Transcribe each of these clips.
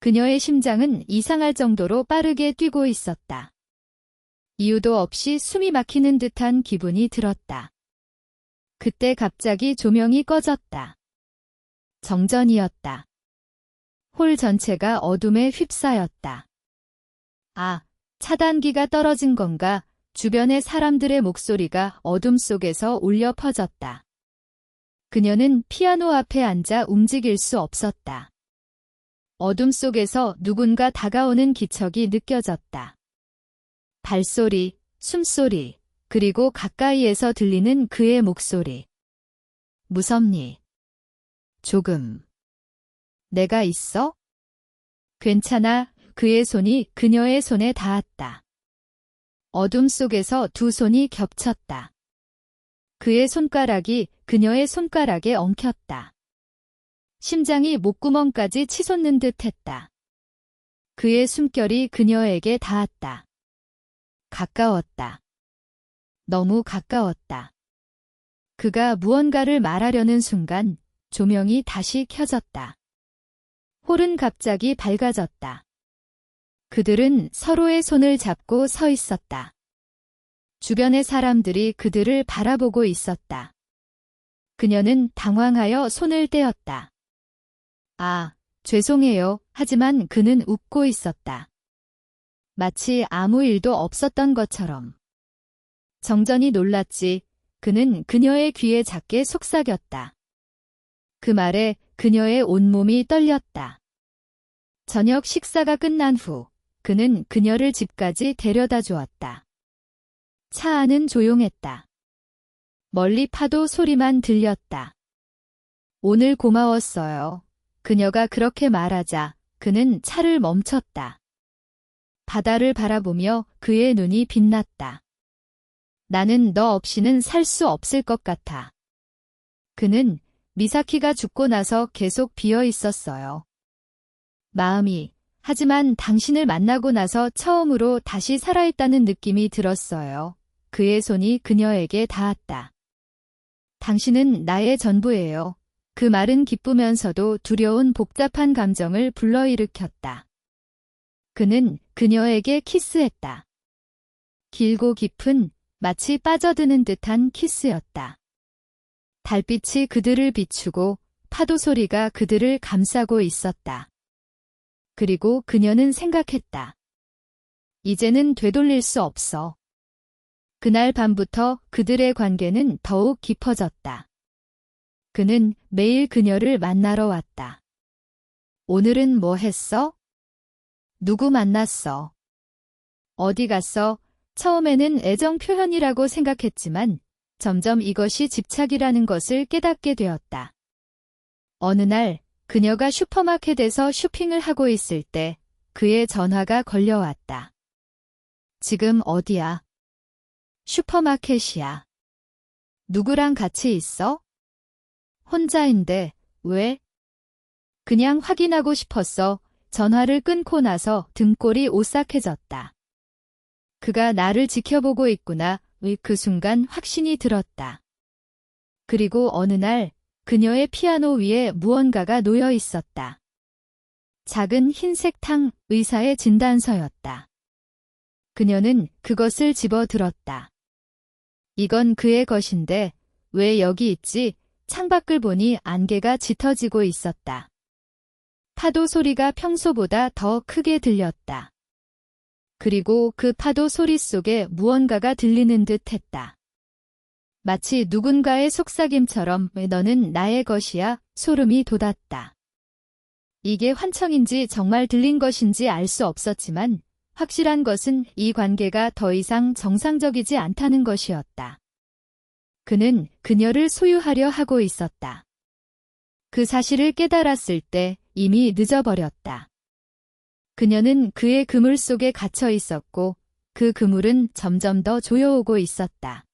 그녀의 심장은 이상할 정도로 빠르게 뛰고 있었다. 이유도 없이 숨이 막히는 듯한 기분이 들었다. 그때 갑자기 조명이 꺼졌다. 정전이었다. 홀 전체가 어둠에 휩싸였다. 아, 차단기가 떨어진 건가? 주변의 사람들의 목소리가 어둠 속에서 울려 퍼졌다. 그녀는 피아노 앞에 앉아 움직일 수 없었다. 어둠 속에서 누군가 다가오는 기척이 느껴졌다. 발소리, 숨소리, 그리고 가까이에서 들리는 그의 목소리. 무섭니? 조금. 내가 있어? 괜찮아. 그의 손이 그녀의 손에 닿았다. 어둠 속에서 두 손이 겹쳤다. 그의 손가락이 그녀의 손가락에 엉켰다. 심장이 목구멍까지 치솟는 듯 했다. 그의 숨결이 그녀에게 닿았다. 가까웠다. 너무 가까웠다. 그가 무언가를 말하려는 순간 조명이 다시 켜졌다. 홀은 갑자기 밝아졌다. 그들은 서로의 손을 잡고 서 있었다. 주변의 사람들이 그들을 바라보고 있었다. 그녀는 당황하여 손을 떼었다. 아, 죄송해요. 하지만 그는 웃고 있었다. 마치 아무 일도 없었던 것처럼. 정전이 놀랐지. 그는 그녀의 귀에 작게 속삭였다. 그 말에 그녀의 온몸이 떨렸다. 저녁 식사가 끝난 후 그는 그녀를 집까지 데려다 주었다. 차 안은 조용했다. 멀리 파도 소리만 들렸다. 오늘 고마웠어요. 그녀가 그렇게 말하자 그는 차를 멈췄다. 바다를 바라보며 그의 눈이 빛났다. 나는 너 없이는 살 수 없을 것 같아. 그는 미사키가 죽고 나서 계속 비어 있었어요. 마음이, 하지만 당신을 만나고 나서 처음으로 다시 살아있다는 느낌이 들었어요. 그의 손이 그녀에게 닿았다. 당신은 나의 전부예요. 그 말은 기쁘면서도 두려운 복잡한 감정을 불러일으켰다. 그는 그녀에게 키스했다. 길고 깊은, 마치 빠져드는 듯한 키스였다. 달빛이 그들을 비추고 파도 소리가 그들을 감싸고 있었다. 그리고 그녀는 생각했다. 이제는 되돌릴 수 없어. 그날 밤부터 그들의 관계는 더욱 깊어졌다. 그는 매일 그녀를 만나러 왔다. 오늘은 뭐 했어? 누구 만났어? 어디 갔어? 처음에는 애정 표현이라고 생각했지만 점점 이것이 집착이라는 것을 깨닫게 되었다. 어느 날 그녀가 슈퍼마켓에서 쇼핑을 하고 있을 때 그의 전화가 걸려왔다. 지금 어디야? 슈퍼마켓이야. 누구랑 같이 있어? 혼자인데, 왜? 그냥 확인하고 싶었어. 전화를 끊고 나서 등골이 오싹해졌다. 그가 나를 지켜보고 있구나. 그 순간 확신이 들었다. 그리고 어느 날 그녀의 피아노 위에 무언가가 놓여 있었다. 작은 흰색 탕, 의사의 진단서였다. 그녀는 그것을 집어 들었다. 이건 그의 것인데 왜 여기 있지? 창밖을 보니 안개가 짙어지고 있었다. 파도 소리가 평소보다 더 크게 들렸다. 그리고 그 파도 소리 속에 무언가가 들리는 듯 했다. 마치 누군가의 속삭임처럼 너는 나의 것이야. 소름이 돋았다. 이게 환청인지 정말 들린 것인지 알 수 없었지만 확실한 것은 이 관계가 더 이상 정상적이지 않다는 것이었다. 그는 그녀를 소유하려 하고 있었다. 그 사실을 깨달았을 때 이미 늦어버렸다. 그녀는 그의 그물 속에 갇혀 있었고 그 그물은 점점 더 조여오고 있었다.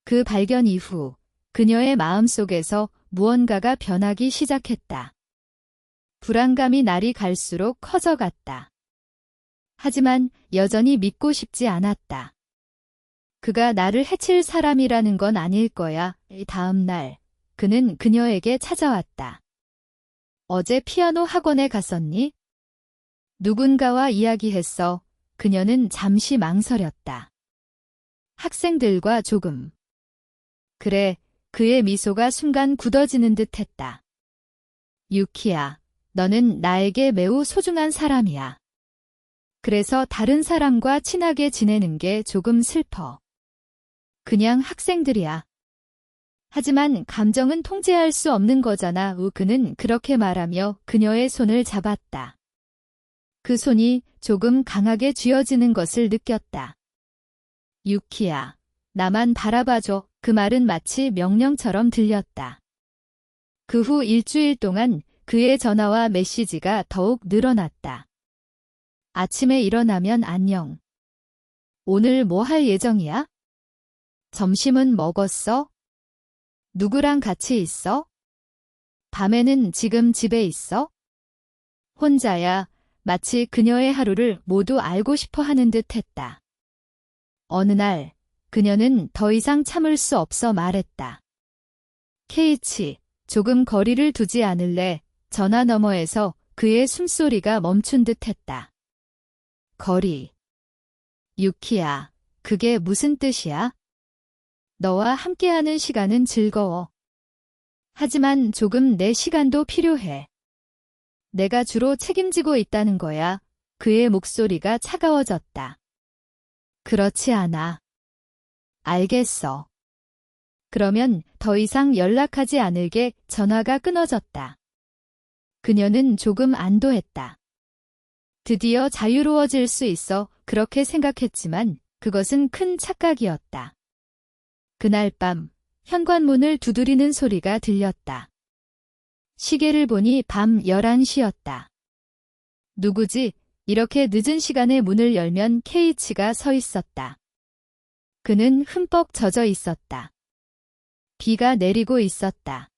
그 발견 이후 그녀의 마음속에서 무언가가 변하기 시작했다. 불안감이 날이 갈수록 커져갔다. 하지만 여전히 믿고 싶지 않았다. 그가 나를 해칠 사람이라는 건 아닐 거야. 다음 날 그는 그녀에게 찾아왔다. 어제 피아노 학원에 갔었니? 누군가와 이야기했어. 그녀는 잠시 망설였다. 학생들과 조금. 그래, 그의 미소가 순간 굳어지는 듯 했다. 유키야, 너는 나에게 매우 소중한 사람이야. 그래서 다른 사람과 친하게 지내는 게 조금 슬퍼. 그냥 학생들이야. 하지만 감정은 통제할 수 없는 거잖아. 그는 그렇게 말하며 그녀의 손을 잡았다. 그 손이 조금 강하게 쥐어지는 것을 느꼈다. 유키야, 나만 바라봐줘. 그 말은 마치 명령처럼 들렸다. 그 후 일주일 동안 그의 전화와 메시지가 더욱 늘어났다. 아침에 일어나면 안녕. 오늘 뭐 할 예정이야? 점심은 먹었어? 누구랑 같이 있어? 밤에는 지금 집에 있어? 혼자야. 마치 그녀의 하루를 모두 알고 싶어 하는 듯 했다. 어느 날, 그녀는 더 이상 참을 수 없어 말했다. 케이치, 조금 거리를 두지 않을래? 전화 너머에서 그의 숨소리가 멈춘 듯 했다. 거리. 유키야, 그게 무슨 뜻이야? 너와 함께하는 시간은 즐거워. 하지만 조금 내 시간도 필요해. 내가 주로 책임지고 있다는 거야. 그의 목소리가 차가워졌다. 그렇지 않아. 알겠어. 그러면 더 이상 연락하지 않을게. 전화가 끊어졌다. 그녀는 조금 안도했다. 드디어 자유로워질 수 있어. 그렇게 생각했지만 그것은 큰 착각이었다. 그날 밤 현관문을 두드리는 소리가 들렸다. 시계를 보니 밤 11시였다. 누구지? 이렇게 늦은 시간에 문을 열면 케이치가 서 있었다. 그는 흠뻑 젖어 있었다. 비가 내리고 있었다.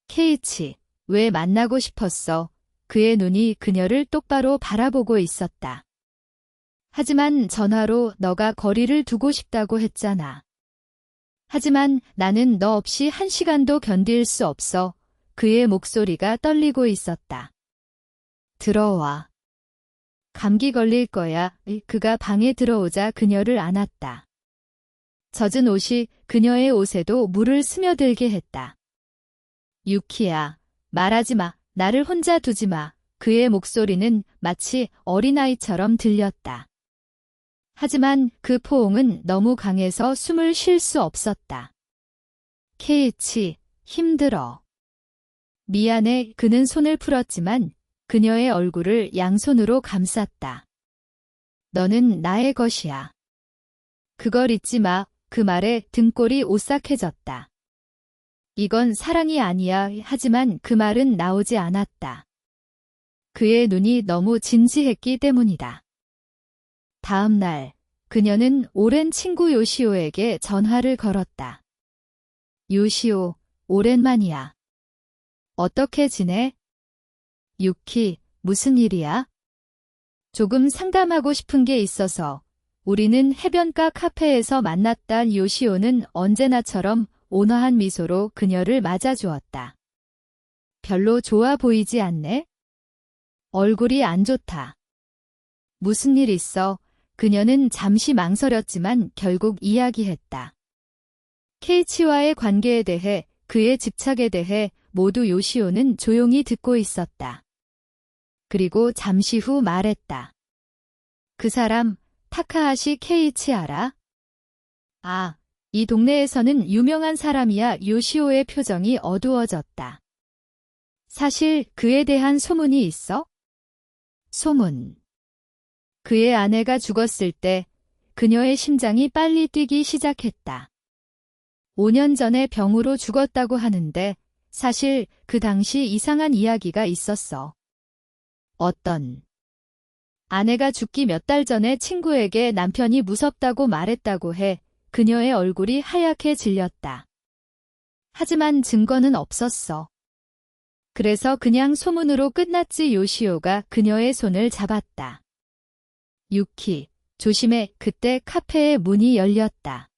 케이치, 왜 만나고 싶었어? 그의 눈이 그녀를 똑바로 바라보고 있었다. 하지만 전화로 너가 거리를 두고 싶다고 했잖아. 하지만 나는 너 없이 한 시간도 견딜 수 없어. 그의 목소리가 떨리고 있었다. 들어와. 감기 걸릴 거야. 그가 방에 들어오자 그녀를 안았다. 젖은 옷이 그녀의 옷에도 물을 스며들게 했다. 유키야, 말하지 마. 나를 혼자 두지 마. 그의 목소리는 마치 어린아이처럼 들렸다. 하지만 그 포옹은 너무 강해서 숨을 쉴 수 없었다. 케이치, 힘들어. 미안해. 그는 손을 풀었지만 그녀의 얼굴을 양손으로 감쌌다. 너는 나의 것이야. 그걸 잊지 마. 그 말에 등골이 오싹해졌다. 이건 사랑이 아니야. 하지만 그 말은 나오지 않았다. 그의 눈이 너무 진지했기 때문이다. 다음 날, 그녀는 오랜 친구 요시오에게 전화를 걸었다. 요시오, 오랜만이야. 어떻게 지내? 유키, 무슨 일이야? 조금 상담하고 싶은 게 있어서. 우리는 해변가 카페에서 만났다. 요시오는 언제나처럼 온화한 미소로 그녀를 맞아주었다. 별로 좋아 보이지 않네? 얼굴이 안 좋다. 무슨 일 있어? 그녀는 잠시 망설였지만 결국 이야기했다. 케이치와의 관계에 대해, 그의 집착에 대해 모두 요시오는 조용히 듣고 있었다. 그리고 잠시 후 말했다. 그 사람, 타카하시 케이치 알아? 아, 이 동네에서는 유명한 사람이야. 요시오의 표정이 어두워졌다. 사실 그에 대한 소문이 있어? 소문. 그의 아내가 죽었을 때 그녀의 심장이 빨리 뛰기 시작했다. 5년 전에 병으로 죽었다고 하는데 사실 그 당시 이상한 이야기가 있었어. 어떤 아내가 죽기 몇 달 전에 친구에게 남편이 무섭다고 말했다고 해. 그녀의 얼굴이 하얗게 질렸다. 하지만 증거는 없었어. 그래서 그냥 소문으로 끝났지. 요시오가 그녀의 손을 잡았다. 유키, 조심해. 그때 카페의 문이 열렸다.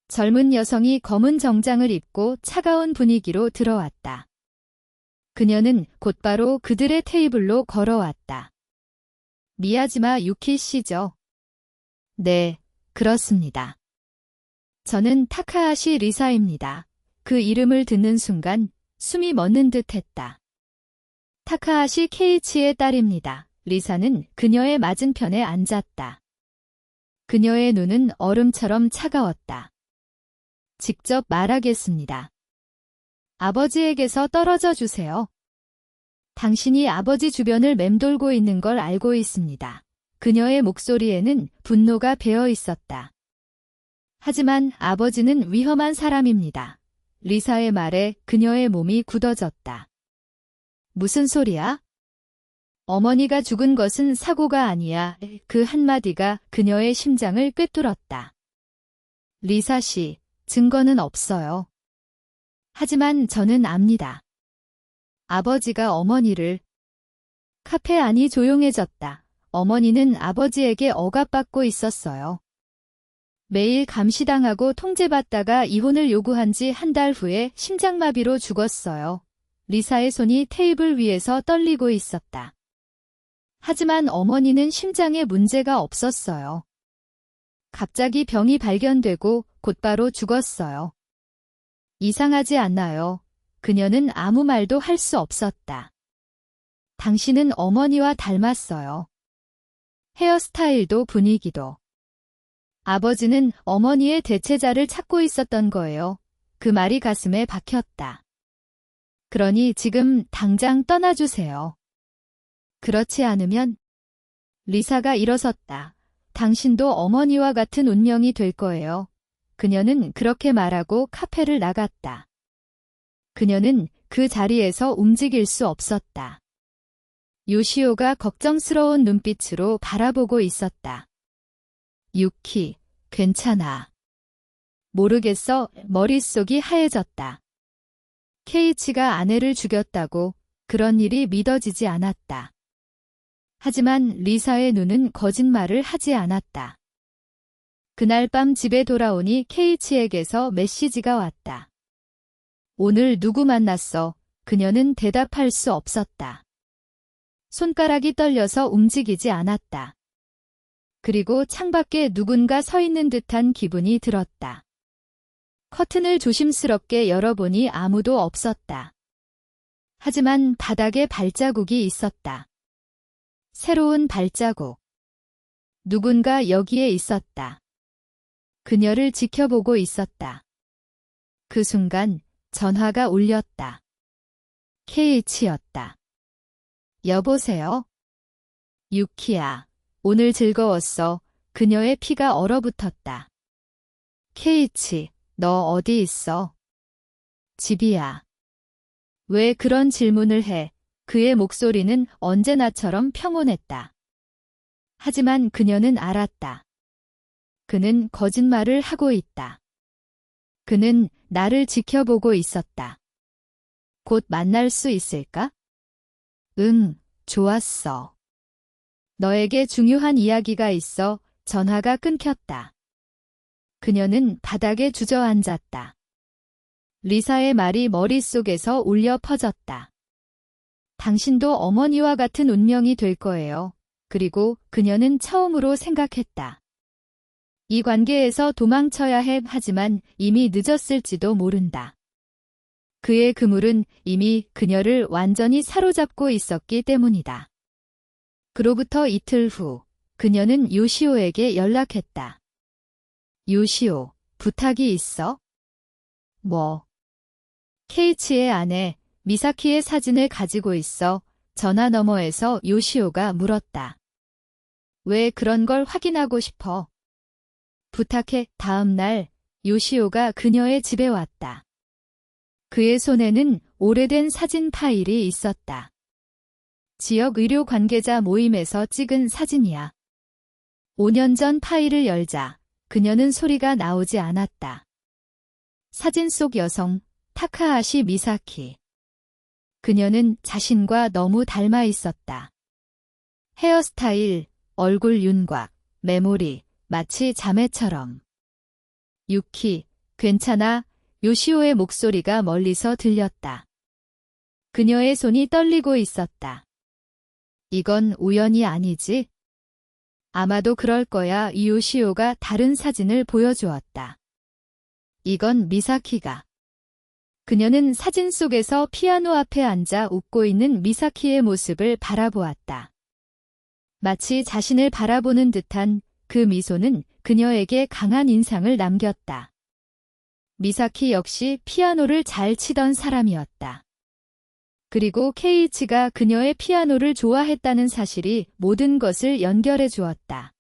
젊은 여성이 검은 정장을 입고 차가운 분위기로 들어왔다. 그녀는 곧바로 그들의 테이블로 걸어왔다. 미야지마 유키 씨죠? 네, 그렇습니다. 저는 타카하시 리사입니다. 그 이름을 듣는 순간 숨이 멎는 듯 했다. 타카하시 케이치의 딸입니다. 리사는 그녀의 맞은편에 앉았다. 그녀의 눈은 얼음처럼 차가웠다. 직접 말하겠습니다. 아버지에게서 떨어져 주세요. 당신이 아버지 주변을 맴돌고 있는 걸 알고 있습니다. 그녀의 목소리에는 분노가 배어 있었다. 하지만 아버지는 위험한 사람입니다. 리사의 말에 그녀의 몸이 굳어졌다. 무슨 소리야? 어머니가 죽은 것은 사고가 아니야. 그 한마디가 그녀의 심장을 꿰뚫었다. 리사 씨, 증거는 없어요. 하지만 저는 압니다. 아버지가 어머니를... 카페 안이 조용해졌다. 어머니는 아버지에게 억압받고 있었어요. 매일 감시당하고 통제받다가 이혼을 요구한 지 한 달 후에 심장마비로 죽었어요. 리사의 손이 테이블 위에서 떨리고 있었다. 하지만 어머니는 심장에 문제가 없었어요. 갑자기 병이 발견되고 곧바로 죽었어요. 이상하지 않나요? 그녀는 아무 말도 할 수 없었다. 당신은 어머니와 닮았어요. 헤어스타일도 분위기도. 아버지는 어머니의 대체자를 찾고 있었던 거예요. 그 말이 가슴에 박혔다. 그러니 지금 당장 떠나주세요. 그렇지 않으면... 리사가 일어섰다. 당신도 어머니와 같은 운명이 될 거예요. 그녀는 그렇게 말하고 카페를 나갔다. 그녀는 그 자리에서 움직일 수 없었다. 요시오가 걱정스러운 눈빛으로 바라보고 있었다. 유키, 괜찮아. 모르겠어. 머릿속이 하얘졌다. 케이치가 아내를 죽였다고 그런 일이 믿어지지 않았다. 하지만 리사의 눈은 거짓말을 하지 않았다. 그날 밤 집에 돌아오니 케이치에게서 메시지가 왔다. 오늘 누구 만났어? 그녀는 대답할 수 없었다. 손가락이 떨려서 움직이지 않았다. 그리고 창밖에 누군가 서 있는 듯한 기분이 들었다. 커튼을 조심스럽게 열어보니 아무도 없었다. 하지만 바닥에 발자국이 있었다. 새로운 발자국. 누군가 여기에 있었다. 그녀를 지켜보고 있었다. 그 순간 전화가 울렸다. 케이치였다. 여보세요? 유키야, 오늘 즐거웠어. 그녀의 피가 얼어붙었다. 케이치, 너 어디 있어? 집이야. 왜 그런 질문을 해? 그의 목소리는 언제나처럼 평온했다. 하지만 그녀는 알았다. 그는 거짓말을 하고 있다. 그는 나를 지켜보고 있었다. 곧 만날 수 있을까? 응, 좋았어. 너에게 중요한 이야기가 있어. 전화가 끊겼다. 그녀는 바닥에 주저앉았다. 리사의 말이 머릿속에서 울려 퍼졌다. 당신도 어머니와 같은 운명이 될 거예요. 그리고 그녀는 처음으로 생각했다. 이 관계에서 도망쳐야 해. 하지만 이미 늦었을지도 모른다. 그의 그물은 이미 그녀를 완전히 사로잡고 있었기 때문이다. 그로부터 이틀 후, 그녀는 요시오에게 연락했다. 요시오, 부탁이 있어? 뭐? 케이치의 아내, 미사키의 사진을 가지고 있어. 전화 너머에서 요시오가 물었다. 왜 그런 걸 확인하고 싶어? 부탁해. 다음 날, 요시오가 그녀의 집에 왔다. 그의 손에는 오래된 사진 파일이 있었다. 지역 의료 관계자 모임에서 찍은 사진이야. 5년 전 파일을 열자 그녀는 소리가 나오지 않았다. 사진 속 여성, 타카하시 미사키. 그녀는 자신과 너무 닮아 있었다. 헤어스타일, 얼굴 윤곽, 메모리, 마치 자매처럼. 유키, 괜찮아? 요시오의 목소리가 멀리서 들렸다. 그녀의 손이 떨리고 있었다. 이건 우연이 아니지? 아마도 그럴 거야. 요시오가 다른 사진을 보여주었다. 이건 미사키가. 그녀는 사진 속에서 피아노 앞에 앉아 웃고 있는 미사키의 모습을 바라보았다. 마치 자신을 바라보는 듯한 그 미소는 그녀에게 강한 인상을 남겼다. 미사키 역시 피아노를 잘 치던 사람이었다. 그리고 케이치가 그녀의 피아노를 좋아했다는 사실이 모든 것을 연결해 주었다.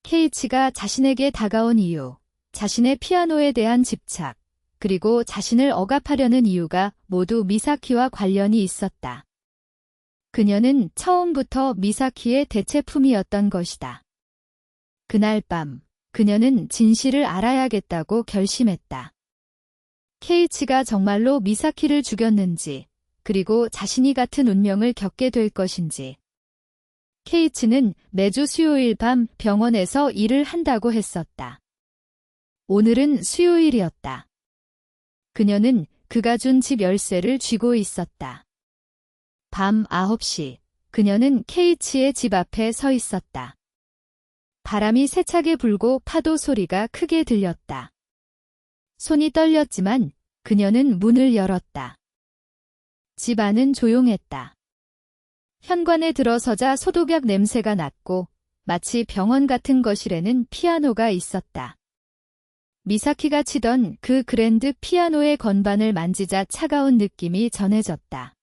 케이치가 자신에게 다가온 이유, 자신의 피아노에 대한 집착, 그리고 자신을 억압하려는 이유가 모두 미사키와 관련이 있었다. 그녀는 처음부터 미사키의 대체품이었던 것이다. 그날 밤, 그녀는 진실을 알아야겠다고 결심했다. 케이치가 정말로 미사키를 죽였는지, 그리고 자신이 같은 운명을 겪게 될 것인지. 케이치는 매주 수요일 밤 병원에서 일을 한다고 했었다. 오늘은 수요일이었다. 그녀는 그가 준 집 열쇠를 쥐고 있었다. 밤 9시, 그녀는 케이치의 집 앞에 서 있었다. 바람이 세차게 불고 파도 소리가 크게 들렸다. 손이 떨렸지만 그녀는 문을 열었다. 집 안은 조용했다. 현관에 들어서자 소독약 냄새가 났고 마치 병원 같은 거실에는 피아노가 있었다. 미사키가 치던 그 그랜드 피아노의 건반을 만지자 차가운 느낌이 전해졌다.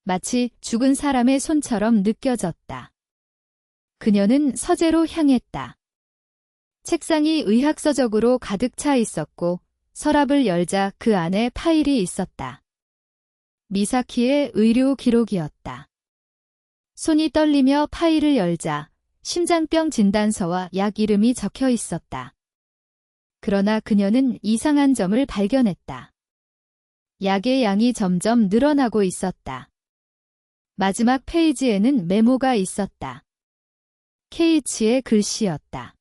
마치 죽은 사람의 손처럼 느껴졌다. 그녀는 서재로 향했다. 책상이 의학서적으로 가득 차 있었고 서랍을 열자 그 안에 파일이 있었다. 미사키의 의료 기록이었다. 손이 떨리며 파일을 열자 심장병 진단서와 약 이름이 적혀 있었다. 그러나 그녀는 이상한 점을 발견했다. 약의 양이 점점 늘어나고 있었다. 마지막 페이지에는 메모가 있었다. 케이치의 글씨였다.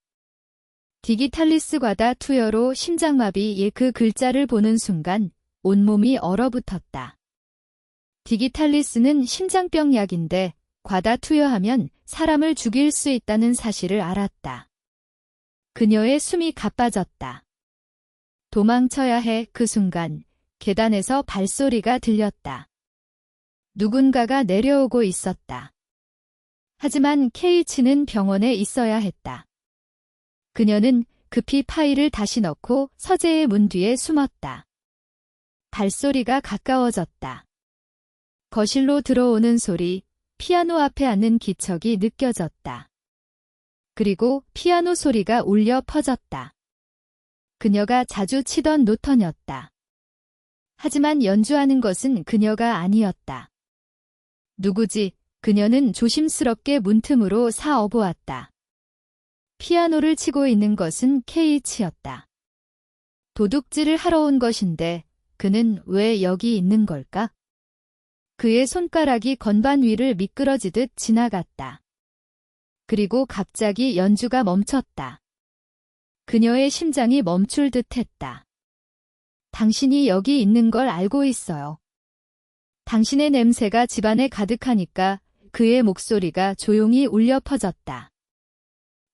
디기탈리스 과다 투여로 심장마비의 그 글자를 보는 순간 온몸이 얼어붙었다. 디기탈리스는 심장병 약인데 과다 투여하면 사람을 죽일 수 있다는 사실을 알았다. 그녀의 숨이 가빠졌다. 도망쳐야 해. 그 순간 계단에서 발소리가 들렸다. 누군가가 내려오고 있었다. 하지만 케이치는 병원에 있어야 했다. 그녀는 급히 파일을 다시 넣고 서재의 문 뒤에 숨었다. 발소리가 가까워졌다. 거실로 들어오는 소리, 피아노 앞에 앉는 기척이 느껴졌다. 그리고 피아노 소리가 울려 퍼졌다. 그녀가 자주 치던 노턴이었다. 하지만 연주하는 것은 그녀가 아니었다. 누구지? 그녀는 조심스럽게 문틈으로 사어보았다. 피아노를 치고 있는 것은 케이치였다. 도둑질을 하러 온 것인데 그는 왜 여기 있는 걸까? 그의 손가락이 건반 위를 미끄러지듯 지나갔다. 그리고 갑자기 연주가 멈췄다. 그녀의 심장이 멈출 듯 했다. 당신이 여기 있는 걸 알고 있어요. 당신의 냄새가 집안에 가득하니까 그의 목소리가 조용히 울려 퍼졌다.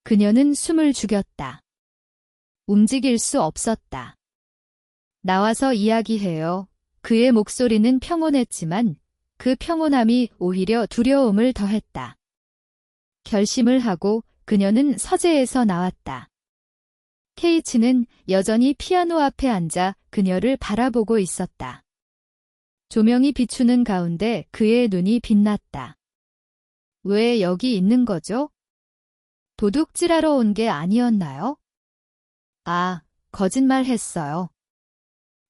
그녀는 숨을 죽였다. 움직일 수 없었다. 나와서 이야기해요. 그의 목소리는 평온했지만 그 평온함이 오히려 두려움을 더했다. 결심을 하고 그녀는 서재에서 나왔다. 케이치는 여전히 피아노 앞에 앉아 그녀를 바라보고 있었다. 조명이 비추는 가운데 그의 눈이 빛났다. 왜 여기 있는 거죠? 도둑질하러 온 게 아니었나요? 아, 거짓말했어요.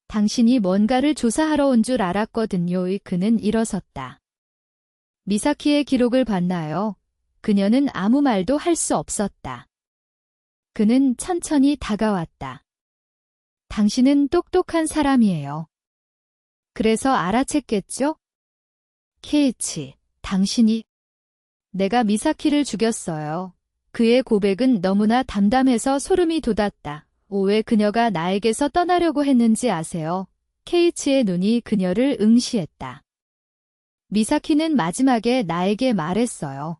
당신이 뭔가를 조사하러 온 줄 알았거든요. 그는 일어섰다. 미사키의 기록을 봤나요? 그녀는 아무 말도 할 수 없었다. 그는 천천히 다가왔다. 당신은 똑똑한 사람이에요. 그래서 알아챘겠죠? 케이치, 당신이... 내가 미사키를 죽였어요. 그의 고백은 너무나 담담해서 소름이 돋았다. 왜 그녀가 나에게서 떠나려고 했는지 아세요? 케이치의 눈이 그녀를 응시했다. 미사키는 마지막에 나에게 말했어요.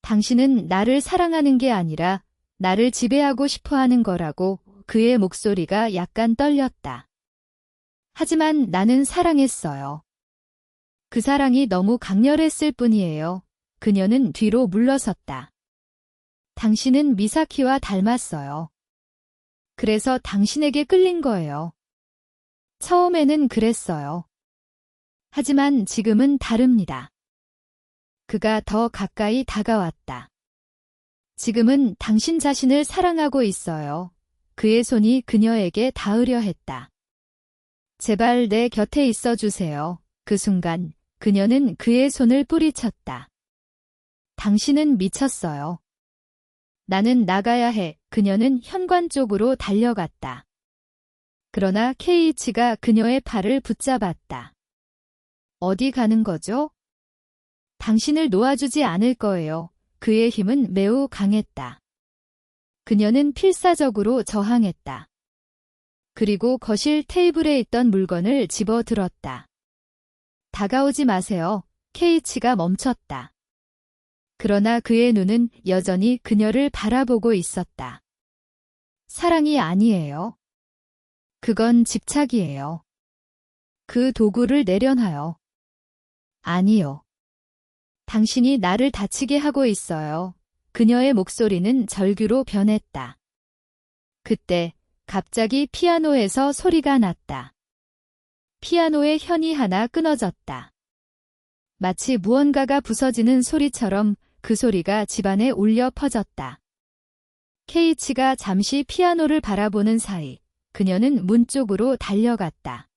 당신은 나를 사랑하는 게 아니라 나를 지배하고 싶어 하는 거라고. 그의 목소리가 약간 떨렸다. 하지만 나는 사랑했어요. 그 사랑이 너무 강렬했을 뿐이에요. 그녀는 뒤로 물러섰다. 당신은 미사키와 닮았어요. 그래서 당신에게 끌린 거예요. 처음에는 그랬어요. 하지만 지금은 다릅니다. 그가 더 가까이 다가왔다. 지금은 당신 자신을 사랑하고 있어요. 그의 손이 그녀에게 닿으려 했다. 제발 내 곁에 있어 주세요. 그 순간 그녀는 그의 손을 뿌리쳤다. 당신은 미쳤어요. 나는 나가야 해. 그녀는 현관 쪽으로 달려갔다. 그러나 케이치가 그녀의 팔을 붙잡았다. 어디 가는 거죠? 당신을 놓아주지 않을 거예요. 그의 힘은 매우 강했다. 그녀는 필사적으로 저항했다. 그리고 거실 테이블에 있던 물건을 집어 들었다. 다가오지 마세요. 케이치가 멈췄다. 그러나 그의 눈은 여전히 그녀를 바라보고 있었다. 사랑이 아니에요. 그건 집착이에요. 그 도구를 내려놔요. 아니요. 당신이 나를 다치게 하고 있어요. 그녀의 목소리는 절규로 변했다. 그때 갑자기 피아노에서 소리가 났다. 피아노의 현이 하나 끊어졌다. 마치 무언가가 부서지는 소리처럼 그 소리가 집안에 울려 퍼졌다. 케이치가 잠시 피아노를 바라보는 사이 그녀는 문 쪽으로 달려갔다.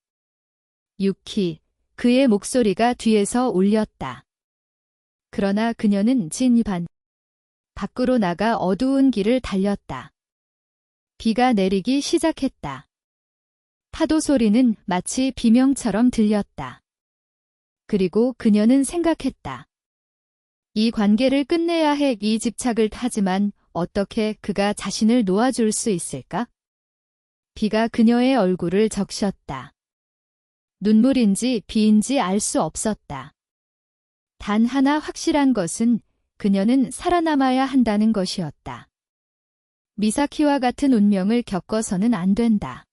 유키, 그의 목소리가 뒤에서 울렸다. 그러나 그녀는 진반 밖으로 나가 어두운 길을 달렸다. 비가 내리기 시작했다. 파도 소리는 마치 비명처럼 들렸다. 그리고 그녀는 생각했다. 이 관계를 끝내야 해. 이 집착을. 하지만 어떻게 그가 자신을 놓아줄 수 있을까? 비가 그녀의 얼굴을 적셨다. 눈물인지 비인지 알 수 없었다. 단 하나 확실한 것은 그녀는 살아남아야 한다는 것이었다. 미사키와 같은 운명을 겪어서는 안 된다.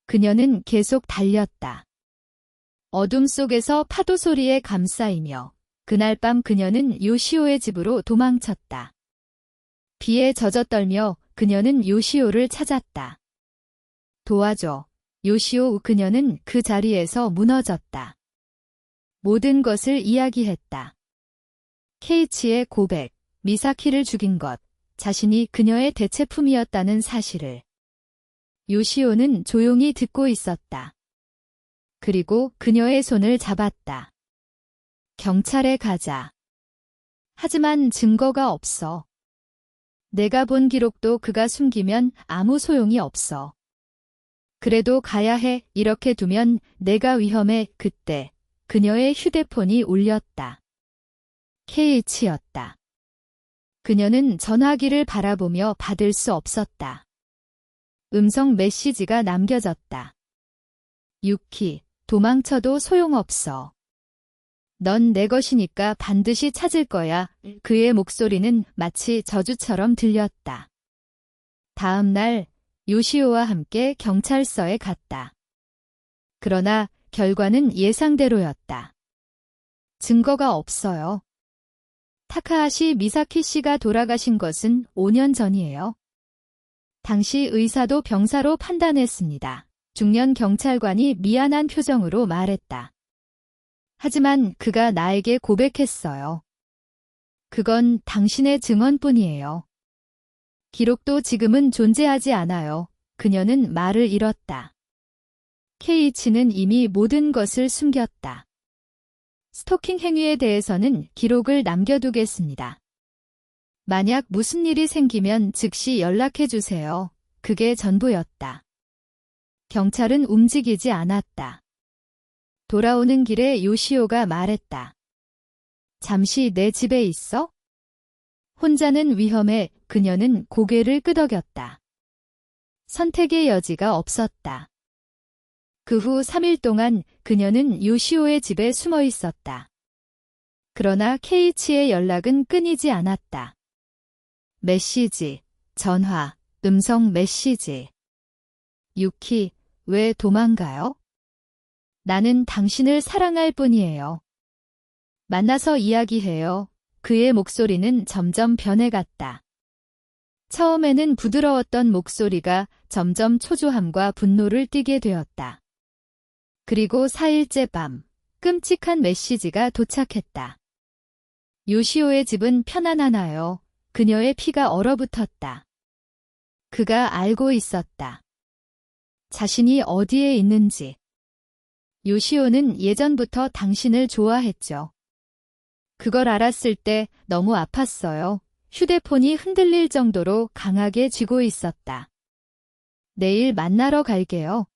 그녀는 계속 달렸다. 어둠 속에서 파도 소리에 감싸이며 그날 밤 그녀는 요시오의 집으로 도망쳤다. 비에 젖어떨며 그녀는 요시오를 찾았다. 도와줘. 요시오. 그녀는 그 자리에서 무너졌다. 모든 것을 이야기했다. 케이치의 고백, 미사키를 죽인 것, 자신이 그녀의 대체품이었다는 사실을. 요시오는 조용히 듣고 있었다. 그리고 그녀의 손을 잡았다. 경찰에 가자. 하지만 증거가 없어. 내가 본 기록도 그가 숨기면 아무 소용이 없어. 그래도 가야 해. 이렇게 두면 내가 위험해. 그때 그녀의 휴대폰이 울렸다. 케이치였다. 그녀는 전화기를 바라보며 받을 수 없었다. 음성 메시지가 남겨졌다. 유키, 도망쳐도 소용없어. 넌 내 것이니까 반드시 찾을 거야. 그의 목소리는 마치 저주처럼 들렸다. 다음 날 요시오와 함께 경찰서에 갔다. 그러나 결과는 예상대로였다. 증거가 없어요. 타카하시 미사키 씨가 돌아가신 것은 5년 전이에요. 당시 의사도 병사로 판단했습니다. 중년 경찰관이 미안한 표정으로 말했다. 하지만 그가 나에게 고백했어요. 그건 당신의 증언뿐이에요. 기록도 지금은 존재하지 않아요. 그녀는 말을 잃었다. 케이치는 이미 모든 것을 숨겼다. 스토킹 행위에 대해서는 기록을 남겨두겠습니다. 만약 무슨 일이 생기면 즉시 연락해 주세요. 그게 전부였다. 경찰은 움직이지 않았다. 돌아오는 길에 요시오가 말했다. 잠시 내 집에 있어? 혼자는 위험해. 그녀는 고개를 끄덕였다. 선택의 여지가 없었다. 그 후 3일 동안 그녀는 요시오의 집에 숨어 있었다. 그러나 케이치의 연락은 끊이지 않았다. 메시지, 전화, 음성 메시지. 유키, 왜 도망가요? 나는 당신을 사랑할 뿐이에요. 만나서 이야기해요. 그의 목소리는 점점 변해갔다. 처음에는 부드러웠던 목소리가 점점 초조함과 분노를 띠게 되었다. 그리고 4일째 밤, 끔찍한 메시지가 도착했다. 요시오의 집은 편안하나요? 그녀의 피가 얼어붙었다. 그가 알고 있었다. 자신이 어디에 있는지. 요시오는 예전부터 당신을 좋아했죠. 그걸 알았을 때 너무 아팠어요. 휴대폰이 흔들릴 정도로 강하게 쥐고 있었다. 내일 만나러 갈게요.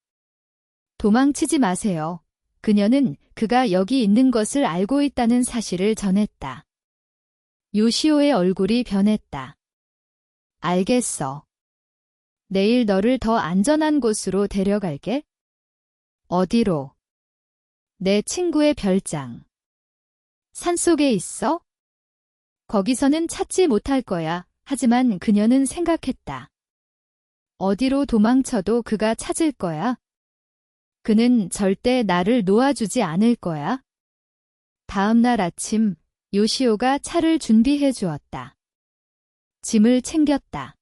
도망치지 마세요. 그녀는 그가 여기 있는 것을 알고 있다는 사실을 전했다. 요시오의 얼굴이 변했다. 알겠어. 내일 너를 더 안전한 곳으로 데려갈게. 어디로? 내 친구의 별장. 산속에 있어? 거기서는 찾지 못할 거야. 하지만 그녀는 생각했다. 어디로 도망쳐도 그가 찾을 거야. 그는 절대 나를 놓아주지 않을 거야. 다음 날 아침, 요시오가 차를 준비해 주었다. 짐을 챙겼다.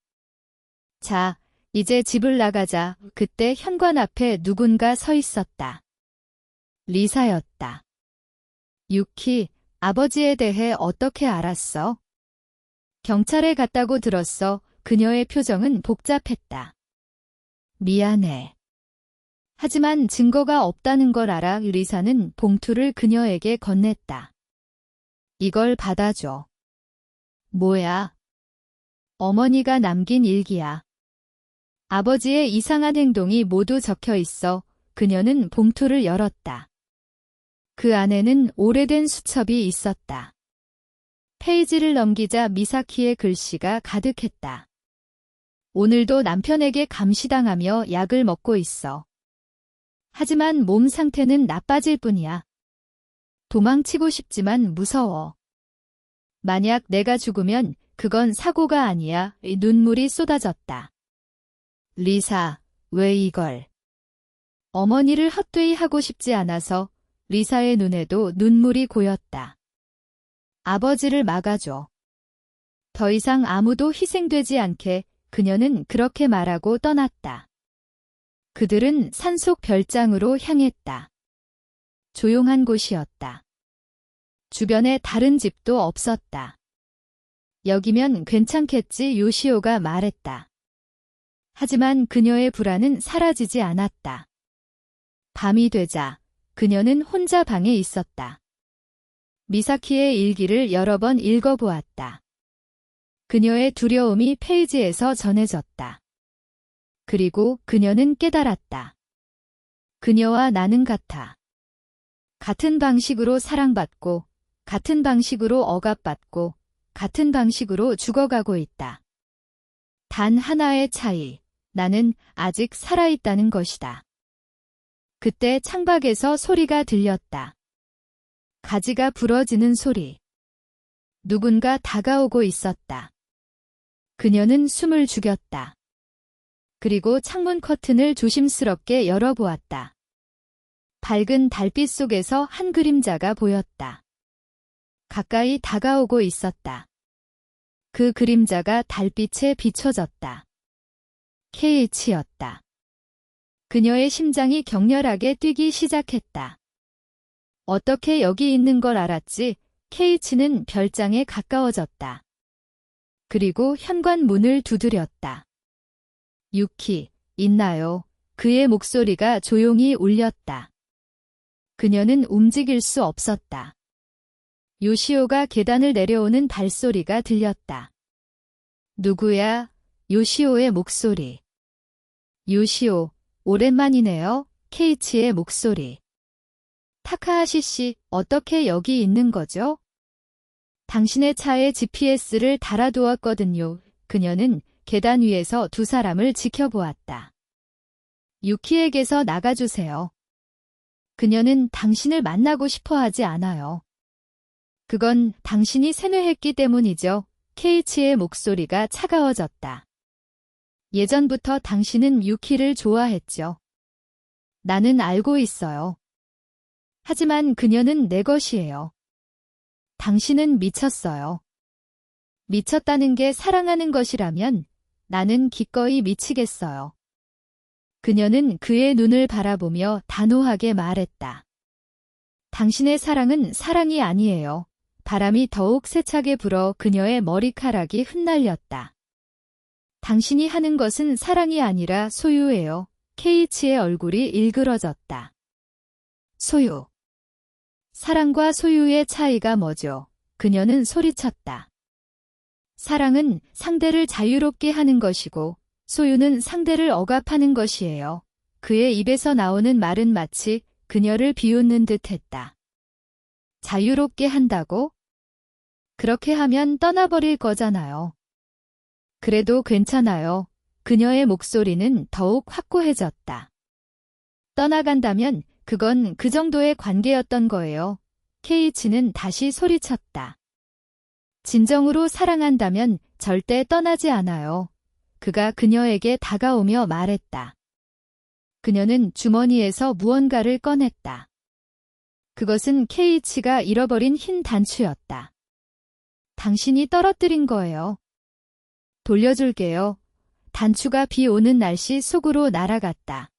자, 이제 집을 나가자. 그때 현관 앞에 누군가 서 있었다. 리사였다. 유키, 아버지에 대해 어떻게 알았어? 경찰에 갔다고 들었어. 그녀의 표정은 복잡했다. 미안해. 하지만 증거가 없다는 걸 알아. 리사는 봉투를 그녀에게 건넸다. 이걸 받아줘. 뭐야? 어머니가 남긴 일기야. 아버지의 이상한 행동이 모두 적혀 있어. 그녀는 봉투를 열었다. 그 안에는 오래된 수첩이 있었다. 페이지를 넘기자 미사키의 글씨가 가득했다. 오늘도 남편에게 감시당하며 약을 먹고 있어. 하지만 몸 상태는 나빠질 뿐이야. 도망치고 싶지만 무서워. 만약 내가 죽으면 그건 사고가 아니야. 눈물이 쏟아졌다. 리사, 왜 이걸? 어머니를 헛되이 하고 싶지 않아서. 리사의 눈에도 눈물이 고였다. 아버지를 막아줘. 더 이상 아무도 희생되지 않게. 그녀는 그렇게 말하고 떠났다. 그들은 산속 별장으로 향했다. 조용한 곳이었다. 주변에 다른 집도 없었다. 여기면 괜찮겠지, 요시오가 말했다. 하지만 그녀의 불안은 사라지지 않았다. 밤이 되자 그녀는 혼자 방에 있었다. 미사키의 일기를 여러 번 읽어보았다. 그녀의 두려움이 페이지에서 전해졌다. 그리고 그녀는 깨달았다. 그녀와 나는 같아. 같은 방식으로 사랑받고, 같은 방식으로 억압받고, 같은 방식으로 죽어가고 있다. 단 하나의 차이, 나는 아직 살아있다는 것이다. 그때 창밖에서 소리가 들렸다. 가지가 부러지는 소리. 누군가 다가오고 있었다. 그녀는 숨을 죽였다. 그리고 창문 커튼을 조심스럽게 열어보았다. 밝은 달빛 속에서 한 그림자가 보였다. 가까이 다가오고 있었다. 그 그림자가 달빛에 비춰졌다. 케이치였다. 그녀의 심장이 격렬하게 뛰기 시작했다. 어떻게 여기 있는 걸 알았지? 케이치는 별장에 가까워졌다. 그리고 현관 문을 두드렸다. 유키, 있나요? 그의 목소리가 조용히 울렸다. 그녀는 움직일 수 없었다. 요시오가 계단을 내려오는 발소리가 들렸다. 누구야? 요시오의 목소리. 요시오, 오랜만이네요. 케이치의 목소리. 타카하시 씨, 어떻게 여기 있는 거죠? 당신의 차에 GPS를 달아두었거든요. 그녀는 계단 위에서 두 사람을 지켜보았다. 유키에게서 나가주세요. 그녀는 당신을 만나고 싶어 하지 않아요. 그건 당신이 세뇌했기 때문이죠. 케이치의 목소리가 차가워졌다. 예전부터 당신은 유키를 좋아했죠. 나는 알고 있어요. 하지만 그녀는 내 것이에요. 당신은 미쳤어요. 미쳤다는 게 사랑하는 것이라면 나는 기꺼이 미치겠어요. 그녀는 그의 눈을 바라보며 단호하게 말했다. 당신의 사랑은 사랑이 아니에요. 바람이 더욱 세차게 불어 그녀의 머리카락이 흩날렸다. 당신이 하는 것은 사랑이 아니라 소유예요. 케이치의 얼굴이 일그러졌다. 소유. 사랑과 소유의 차이가 뭐죠? 그녀는 소리쳤다. 사랑은 상대를 자유롭게 하는 것이고 소유는 상대를 억압하는 것이에요. 그의 입에서 나오는 말은 마치 그녀를 비웃는 듯 했다. 자유롭게 한다고? 그렇게 하면 떠나버릴 거잖아요. 그래도 괜찮아요. 그녀의 목소리는 더욱 확고해졌다. 떠나간다면 그건 그 정도의 관계였던 거예요. 케이치는 다시 소리쳤다. 진정으로 사랑한다면 절대 떠나지 않아요. 그가 그녀에게 다가오며 말했다. 그녀는 주머니에서 무언가를 꺼냈다. 그것은 케이치가 잃어버린 흰 단추였다. 당신이 떨어뜨린 거예요. 돌려줄게요. 단추가 비 오는 날씨 속으로 날아갔다.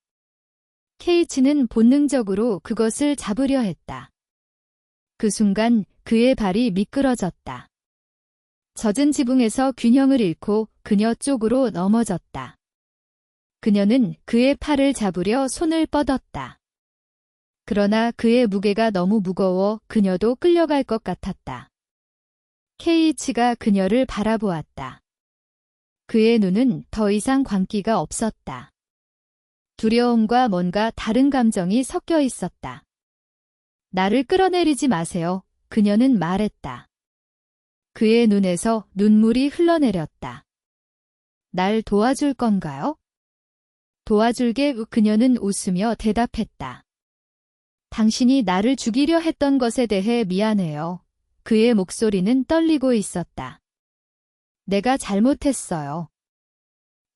케이치는 본능적으로 그것을 잡으려 했다. 그 순간 그의 발이 미끄러졌다. 젖은 지붕에서 균형을 잃고 그녀 쪽으로 넘어졌다. 그녀는 그의 팔을 잡으려 손을 뻗었다. 그러나 그의 무게가 너무 무거워 그녀도 끌려갈 것 같았다. 케이치가 그녀를 바라보았다. 그의 눈은 더 이상 광기가 없었다. 두려움과 뭔가 다른 감정이 섞여 있었다. 나를 끌어내리지 마세요. 그녀는 말했다. 그의 눈에서 눈물이 흘러내렸다. 날 도와줄 건가요? 도와줄게. 그녀는 웃으며 대답했다. 당신이 나를 죽이려 했던 것에 대해 미안해요. 그의 목소리는 떨리고 있었다. 내가 잘못했어요.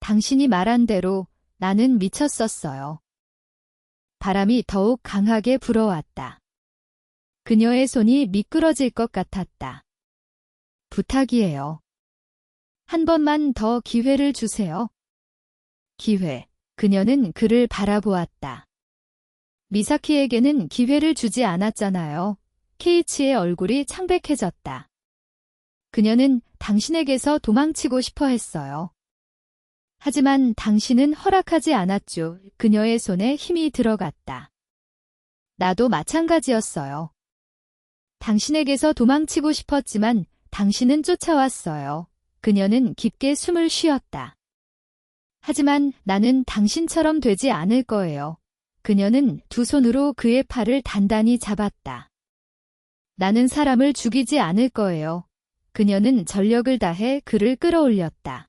당신이 말한 대로 나는 미쳤었어요. 바람이 더욱 강하게 불어왔다. 그녀의 손이 미끄러질 것 같았다. 부탁이에요. 한 번만 더 기회를 주세요. 기회. 그녀는 그를 바라보았다. 미사키에게는 기회를 주지 않았잖아요. 케이치의 얼굴이 창백해졌다. 그녀는 당신에게서 도망치고 싶어 했어요. 하지만 당신은 허락하지 않았죠. 그녀의 손에 힘이 들어갔다. 나도 마찬가지였어요. 당신에게서 도망치고 싶었지만 당신은 쫓아왔어요. 그녀는 깊게 숨을 쉬었다. 하지만 나는 당신처럼 되지 않을 거예요. 그녀는 두 손으로 그의 팔을 단단히 잡았다. 나는 사람을 죽이지 않을 거예요. 그녀는 전력을 다해 그를 끌어올렸다.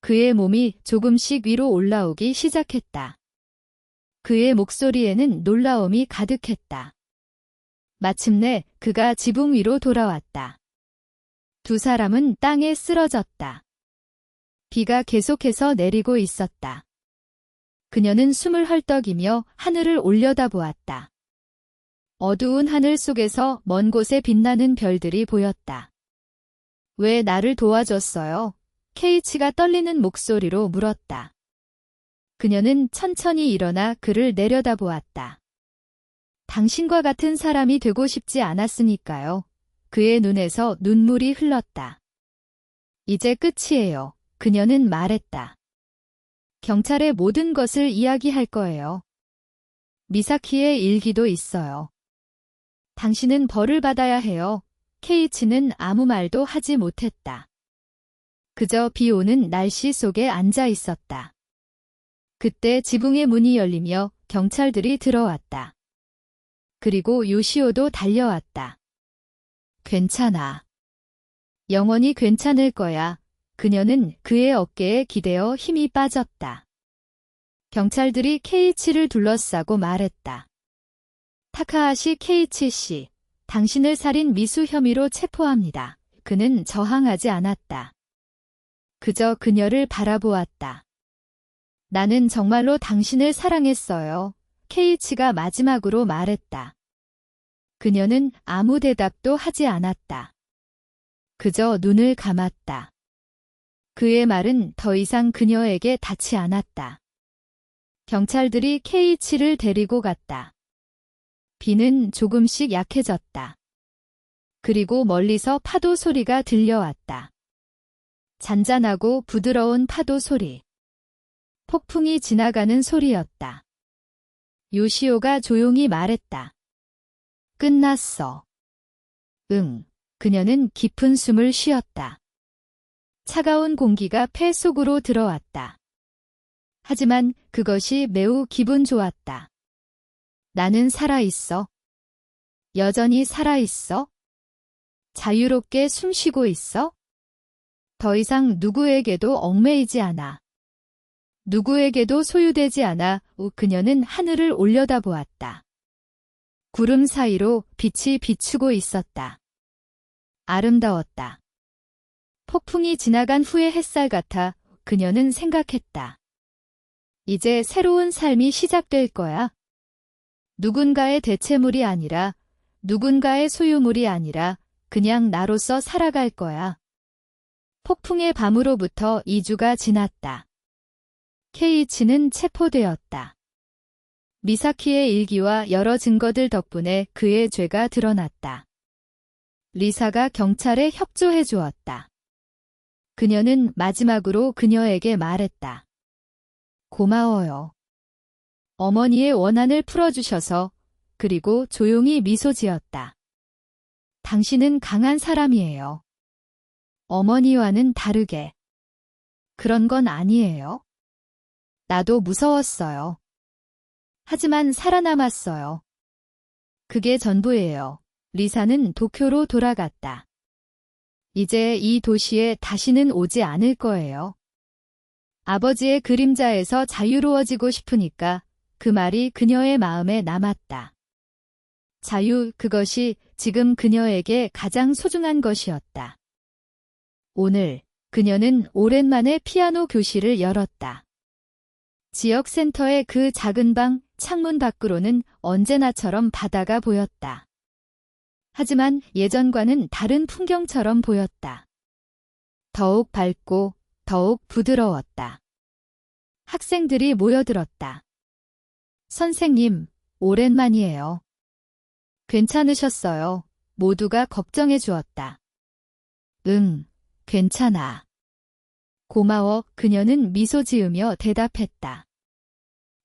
그의 몸이 조금씩 위로 올라오기 시작했다. 그의 목소리에는 놀라움이 가득했다. 마침내 그가 지붕 위로 돌아왔다. 두 사람은 땅에 쓰러졌다. 비가 계속해서 내리고 있었다. 그녀는 숨을 헐떡이며 하늘을 올려다보았다. 어두운 하늘 속에서 먼 곳에 빛나는 별들이 보였다. 왜 나를 도와줬어요? 케이치가 떨리는 목소리로 물었다. 그녀는 천천히 일어나 그를 내려다보았다. 당신과 같은 사람이 되고 싶지 않았으니까요. 그의 눈에서 눈물이 흘렀다. 이제 끝이에요. 그녀는 말했다. 경찰에 모든 것을 이야기할 거예요. 미사키의 일기도 있어요. 당신은 벌을 받아야 해요. 케이치는 아무 말도 하지 못했다. 그저 비 오는 날씨 속에 앉아 있었다. 그때 지붕의 문이 열리며 경찰들이 들어왔다. 그리고 요시오도 달려왔다. 괜찮아. 영원히 괜찮을 거야. 그녀는 그의 어깨에 기대어 힘이 빠졌다. 경찰들이 케이치를 둘러싸고 말했다. 타카하시 케이치 씨, 당신을 살인 미수 혐의로 체포합니다. 그는 저항하지 않았다. 그저 그녀를 바라보았다. 나는 정말로 당신을 사랑했어요. 케이치가 마지막으로 말했다. 그녀는 아무 대답도 하지 않았다. 그저 눈을 감았다. 그의 말은 더 이상 그녀에게 닿지 않았다. 경찰들이 케이치를 데리고 갔다. 비는 조금씩 약해졌다. 그리고 멀리서 파도 소리가 들려왔다. 잔잔하고 부드러운 파도 소리. 폭풍이 지나가는 소리였다. 요시오가 조용히 말했다. 끝났어. 응. 그녀는 깊은 숨을 쉬었다. 차가운 공기가 폐 속으로 들어왔다. 하지만 그것이 매우 기분 좋았다. 나는 살아있어. 여전히 살아있어. 자유롭게 숨쉬고 있어. 더 이상 누구에게도 얽매이지 않아. 누구에게도 소유되지 않아. 그녀는 하늘을 올려다보았다. 구름 사이로 빛이 비추고 있었다. 아름다웠다. 폭풍이 지나간 후의 햇살 같아 그녀는 생각했다. 이제 새로운 삶이 시작될 거야. 누군가의 대체물이 아니라, 누군가의 소유물이 아니라 그냥 나로서 살아갈 거야. 폭풍의 밤으로부터 2주가 지났다. 케이치는 체포되었다. 미사키의 일기와 여러 증거들 덕분에 그의 죄가 드러났다. 리사가 경찰에 협조해 주었다. 그녀는 마지막으로 그녀에게 말했다. 고마워요. 어머니의 원한을 풀어주셔서. 그리고 조용히 미소 지었다. 당신은 강한 사람이에요. 어머니와는 다르게. 그런 건 아니에요. 나도 무서웠어요. 하지만 살아남았어요. 그게 전부예요. 리사는 도쿄로 돌아갔다. 이제 이 도시에 다시는 오지 않을 거예요. 아버지의 그림자에서 자유로워지고 싶으니까 그 말이 그녀의 마음에 남았다. 자유, 그것이 지금 그녀에게 가장 소중한 것이었다. 오늘 그녀는 오랜만에 피아노 교실을 열었다. 지역 센터의 그 작은 방 창문 밖으로는 언제나처럼 바다가 보였다. 하지만 예전과는 다른 풍경처럼 보였다. 더욱 밝고 더욱 부드러웠다. 학생들이 모여들었다. 선생님, 오랜만이에요. 괜찮으셨어요? 모두가 걱정해 주었다. 응, 괜찮아. 고마워. 그녀는 미소 지으며 대답했다.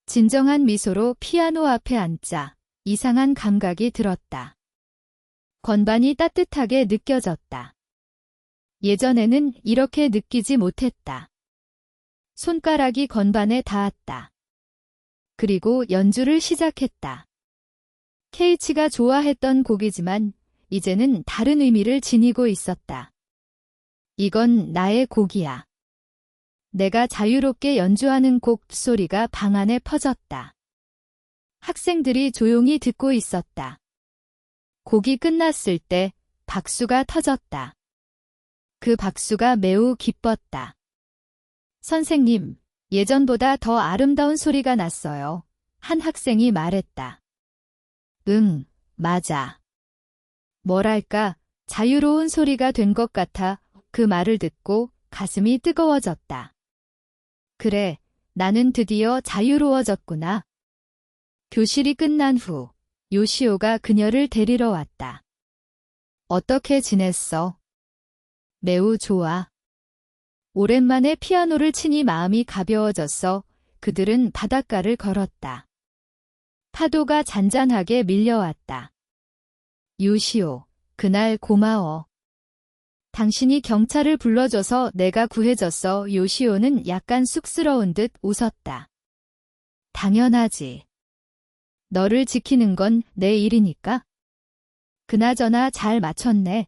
진정한 미소로 피아노 앞에 앉자 이상한 감각이 들었다. 건반이 따뜻하게 느껴졌다. 예전에는 이렇게 느끼지 못했다. 손가락이 건반에 닿았다. 그리고 연주를 시작했다. 케이치가 좋아했던 곡이지만 이제는 다른 의미를 지니고 있었다. 이건 나의 곡이야. 내가 자유롭게 연주하는 곡 소리가 방 안에 퍼졌다. 학생들이 조용히 듣고 있었다. 곡이 끝났을 때 박수가 터졌다. 그 박수가 매우 기뻤다. 선생님, 예전보다 더 아름다운 소리가 났어요. 한 학생이 말했다. 응, 맞아. 뭐랄까, 자유로운 소리가 된 것 같아. 그 말을 듣고 가슴이 뜨거워졌다. 그래, 나는 드디어 자유로워졌구나. 교실이 끝난 후 요시오가 그녀를 데리러 왔다. 어떻게 지냈어? 매우 좋아. 오랜만에 피아노를 치니 마음이 가벼워졌어. 그들은 바닷가를 걸었다. 파도가 잔잔하게 밀려왔다. 요시오, 그날 고마워. 당신이 경찰을 불러줘서 내가 구해졌어. 요시오는 약간 쑥스러운 듯 웃었다. 당연하지. 너를 지키는 건 내 일이니까. 그나저나 잘 맞췄네.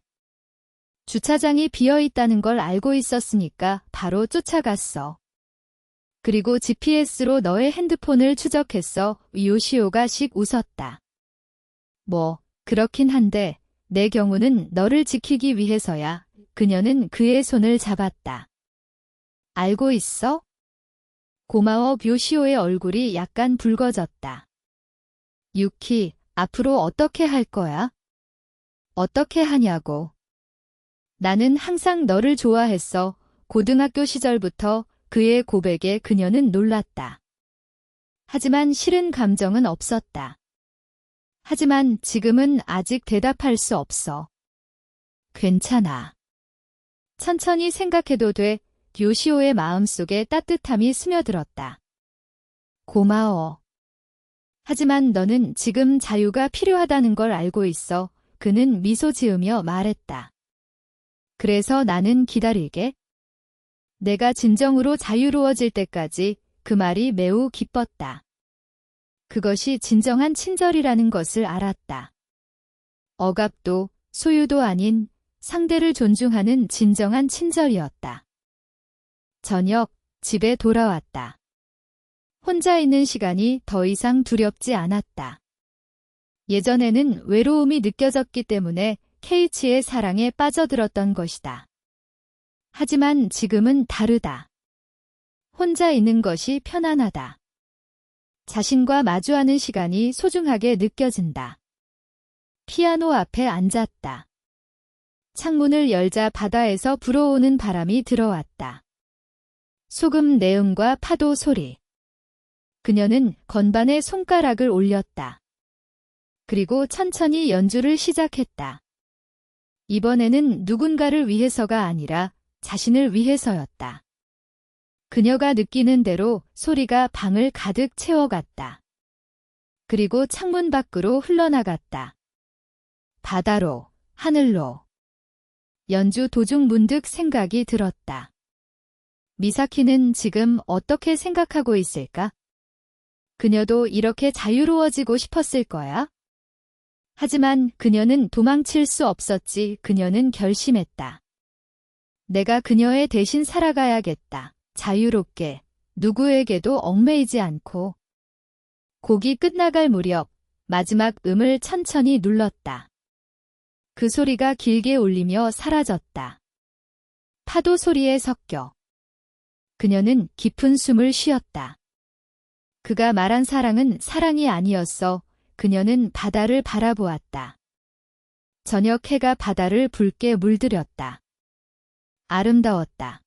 주차장이 비어있다는 걸 알고 있었으니까 바로 쫓아갔어. 그리고 GPS로 너의 핸드폰을 추적했어. 요시오가 씩 웃었다. 뭐, 그렇긴 한데 내 경우는 너를 지키기 위해서야. 그녀는 그의 손을 잡았다. 알고 있어? 고마워. 요시오의 얼굴이 약간 붉어졌다. 유키, 앞으로 어떻게 할 거야? 어떻게 하냐고. 나는 항상 너를 좋아했어. 고등학교 시절부터 그의 고백에 그녀는 놀랐다. 하지만 싫은 감정은 없었다. 하지만 지금은 아직 대답할 수 없어. 괜찮아. 천천히 생각해도 돼. 요시오의 마음속에 따뜻함이 스며들었다. 고마워. 하지만 너는 지금 자유가 필요하다는 걸 알고 있어. 그는 미소 지으며 말했다. 그래서 나는 기다릴게. 내가 진정으로 자유로워질 때까지. 그 말이 매우 기뻤다. 그것이 진정한 친절이라는 것을 알았다. 억압도 소유도 아닌 상대를 존중하는 진정한 친절이었다. 저녁, 집에 돌아왔다. 혼자 있는 시간이 더 이상 두렵지 않았다. 예전에는 외로움이 느껴졌기 때문에 케이치의 사랑에 빠져들었던 것이다. 하지만 지금은 다르다. 혼자 있는 것이 편안하다. 자신과 마주하는 시간이 소중하게 느껴진다. 피아노 앞에 앉았다. 창문을 열자 바다에서 불어오는 바람이 들어왔다. 소금 내음과 파도 소리. 그녀는 건반에 손가락을 올렸다. 그리고 천천히 연주를 시작했다. 이번에는 누군가를 위해서가 아니라 자신을 위해서였다. 그녀가 느끼는 대로 소리가 방을 가득 채워갔다. 그리고 창문 밖으로 흘러나갔다. 바다로, 하늘로. 연주 도중 문득 생각이 들었다. 미사키는 지금 어떻게 생각하고 있을까? 그녀도 이렇게 자유로워지고 싶었을 거야? 하지만 그녀는 도망칠 수 없었지. 그녀는 결심했다. 내가 그녀의 대신 살아가야겠다. 자유롭게, 누구에게도 얽매이지 않고. 곡이 끝나갈 무렵 마지막 음을 천천히 눌렀다. 그 소리가 길게 울리며 사라졌다. 파도 소리에 섞여. 그녀는 깊은 숨을 쉬었다. 그가 말한 사랑은 사랑이 아니었어. 그녀는 바다를 바라보았다. 저녁 해가 바다를 붉게 물들였다. 아름다웠다.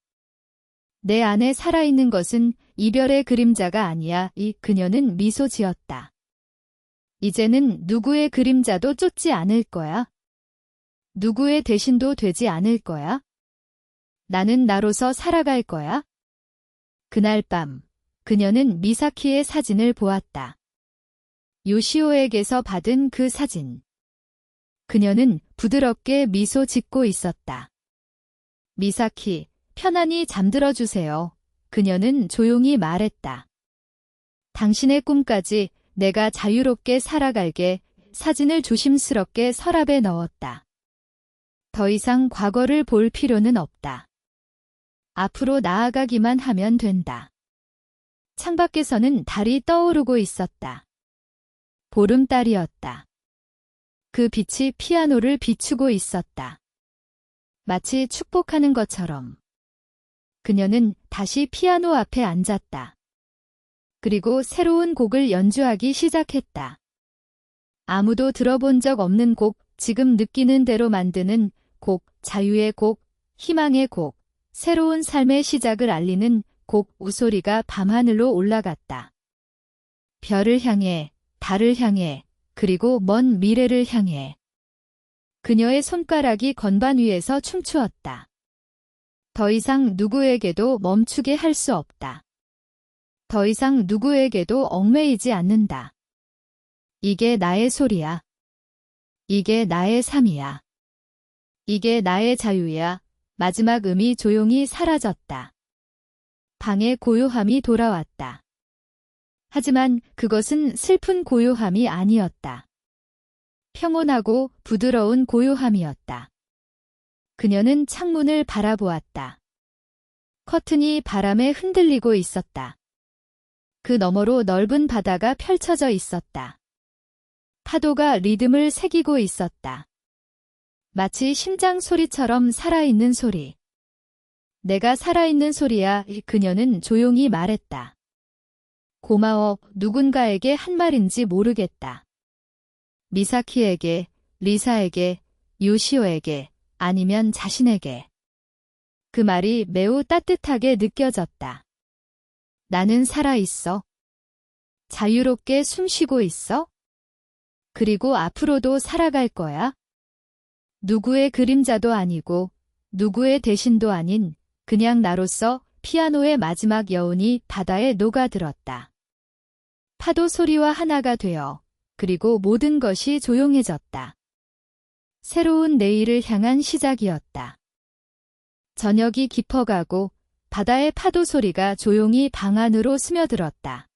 내 안에 살아있는 것은 이별의 그림자가 아니야. 그녀는 미소 지었다. 이제는 누구의 그림자도 쫓지 않을 거야. 누구의 대신도 되지 않을 거야. 나는 나로서 살아갈 거야. 그날 밤, 그녀는 미사키의 사진을 보았다. 요시오에게서 받은 그 사진. 그녀는 부드럽게 미소 짓고 있었다. 미사키, 편안히 잠들어 주세요. 그녀는 조용히 말했다. 당신의 꿈까지 내가 자유롭게 살아갈게. 사진을 조심스럽게 서랍에 넣었다. 더 이상 과거를 볼 필요는 없다. 앞으로 나아가기만 하면 된다. 창밖에서는 달이 떠오르고 있었다. 보름달이었다. 그 빛이 피아노를 비추고 있었다. 마치 축복하는 것처럼. 그녀는 다시 피아노 앞에 앉았다. 그리고 새로운 곡을 연주하기 시작했다. 아무도 들어본 적 없는 곡, 지금 느끼는 대로 만드는 곡, 자유의 곡, 희망의 곡, 새로운 삶의 시작을 알리는 곡. 우소리가 밤하늘로 올라갔다. 별을 향해, 달을 향해, 그리고 먼 미래를 향해. 그녀의 손가락이 건반 위에서 춤추었다. 더 이상 누구에게도 멈추게 할 수 없다. 더 이상 누구에게도 얽매이지 않는다. 이게 나의 소리야. 이게 나의 삶이야. 이게 나의 자유야. 마지막 음이 조용히 사라졌다. 방에 고요함이 돌아왔다. 하지만 그것은 슬픈 고요함이 아니었다. 평온하고 부드러운 고요함이었다. 그녀는 창문을 바라보았다. 커튼이 바람에 흔들리고 있었다. 그 너머로 넓은 바다가 펼쳐져 있었다. 파도가 리듬을 새기고 있었다. 마치 심장 소리처럼 살아있는 소리. 내가 살아있는 소리야. 그녀는 조용히 말했다. 고마워. 누군가에게 한 말인지 모르겠다. 미사키에게, 리사에게, 요시오에게, 아니면 자신에게. 그 말이 매우 따뜻하게 느껴졌다. 나는 살아있어. 자유롭게 숨쉬고 있어. 그리고 앞으로도 살아갈 거야. 누구의 그림자도 아니고 누구의 대신도 아닌 그냥 나로서 피아노의 마지막 여운이 바다에 녹아들었다. 파도 소리와 하나가 되어 그리고 모든 것이 조용해졌다. 새로운 내일을 향한 시작이었다. 저녁이 깊어가고 바다의 파도 소리가 조용히 방 안으로 스며들었다.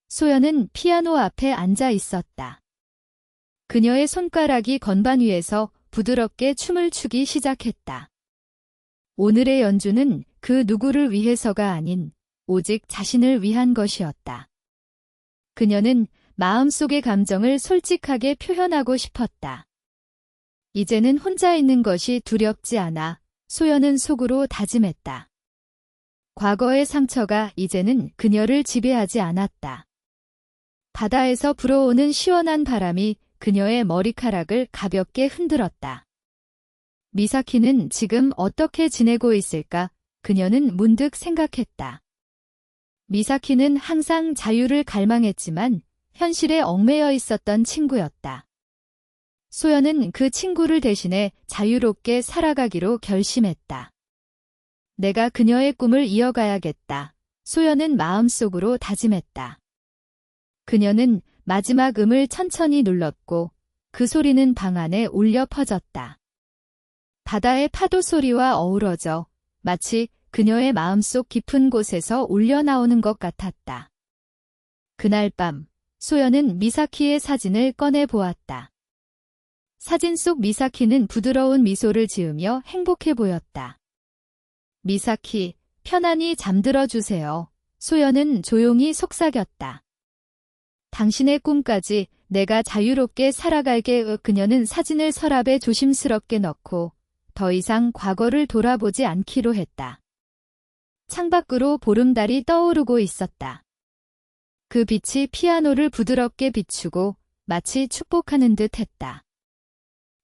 소연은 피아노 앞에 앉아 있었다. 그녀의 손가락이 건반 위에서 부드럽게 춤을 추기 시작했다. 오늘의 연주는 그 누구를 위해서가 아닌 오직 자신을 위한 것이었다. 그녀는 마음속의 감정을 솔직하게 표현하고 싶었다. 이제는 혼자 있는 것이 두렵지 않아. 소연은 속으로 다짐했다. 과거의 상처가 이제는 그녀를 지배하지 않았다. 바다에서 불어오는 시원한 바람이 그녀의 머리카락을 가볍게 흔들었다. 미사키는 지금 어떻게 지내고 있을까? 그녀는 문득 생각했다. 미사키는 항상 자유를 갈망했지만 현실에 얽매여 있었던 친구였다. 소연은 그 친구를 대신해 자유롭게 살아가기로 결심했다. 내가 그녀의 꿈을 이어가야겠다. 소연은 마음속으로 다짐했다. 그녀는 마지막 음을 천천히 눌렀고 그 소리는 방 안에 울려 퍼졌다. 바다의 파도 소리와 어우러져 마치 그녀의 마음속 깊은 곳에서 울려 나오는 것 같았다. 그날 밤 소연은 미사키의 사진을 꺼내 보았다. 사진 속 미사키는 부드러운 미소를 지으며 행복해 보였다. 미사키, 편안히 잠들어 주세요. 소연은 조용히 속삭였다. 당신의 꿈까지 내가 자유롭게 살아갈게. 그녀는 사진을 서랍에 조심스럽게 넣고 더 이상 과거를 돌아보지 않기로 했다. 창밖으로 보름달이 떠오르고 있었다. 그 빛이 피아노를 부드럽게 비추고 마치 축복하는 듯 했다.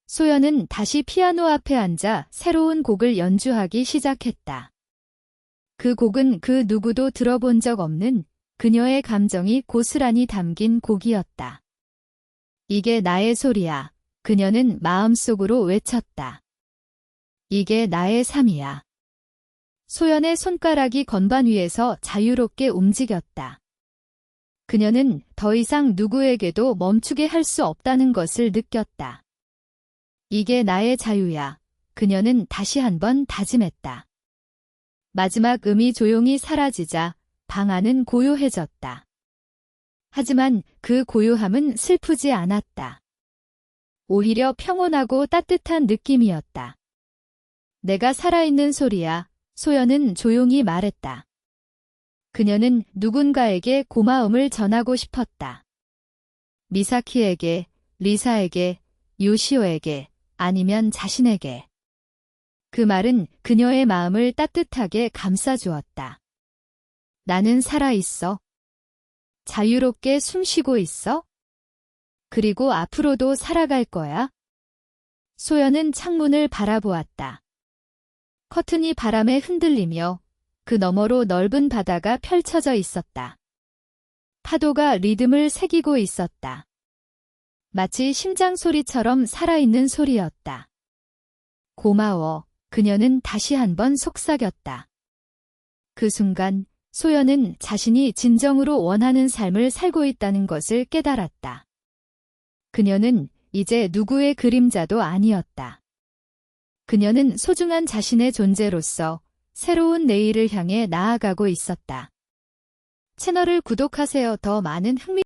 소연은 다시 피아노 앞에 앉아 새로운 곡을 연주하기 시작했다. 그 곡은 그 누구도 들어본 적 없는 그녀의 감정이 고스란히 담긴 곡이었다. 이게 나의 소리야. 그녀는 마음속으로 외쳤다. 이게 나의 삶이야. 소연의 손가락이 건반 위에서 자유롭게 움직였다. 그녀는 더 이상 누구에게도 멈추게 할 수 없다는 것을 느꼈다. 이게 나의 자유야. 그녀는 다시 한번 다짐했다. 마지막 음이 조용히 사라지자 방 안은 고요해졌다. 하지만 그 고요함은 슬프지 않았다. 오히려 평온하고 따뜻한 느낌이었다. 내가 살아있는 소리야. 소연은 조용히 말했다. 그녀는 누군가에게 고마움을 전하고 싶었다. 미사키에게, 리사에게, 요시오에게, 아니면 자신에게. 그 말은 그녀의 마음을 따뜻하게 감싸주었다. 나는 살아있어. 자유롭게 숨쉬고 있어. 그리고 앞으로도 살아갈 거야. 소연은 창문을 바라보았다. 커튼이 바람에 흔들리며 그 너머로 넓은 바다가 펼쳐져 있었다. 파도가 리듬을 새기고 있었다. 마치 심장 소리처럼 살아있는 소리였다. 고마워. 그녀는 다시 한번 속삭였다. 그 순간 소연은 자신이 진정으로 원하는 삶을 살고 있다는 것을 깨달았다. 그녀는 이제 누구의 그림자도 아니었다. 그녀는 소중한 자신의 존재로서 새로운 내일을 향해 나아가고 있었다. 채널을 구독하세요. 더 많은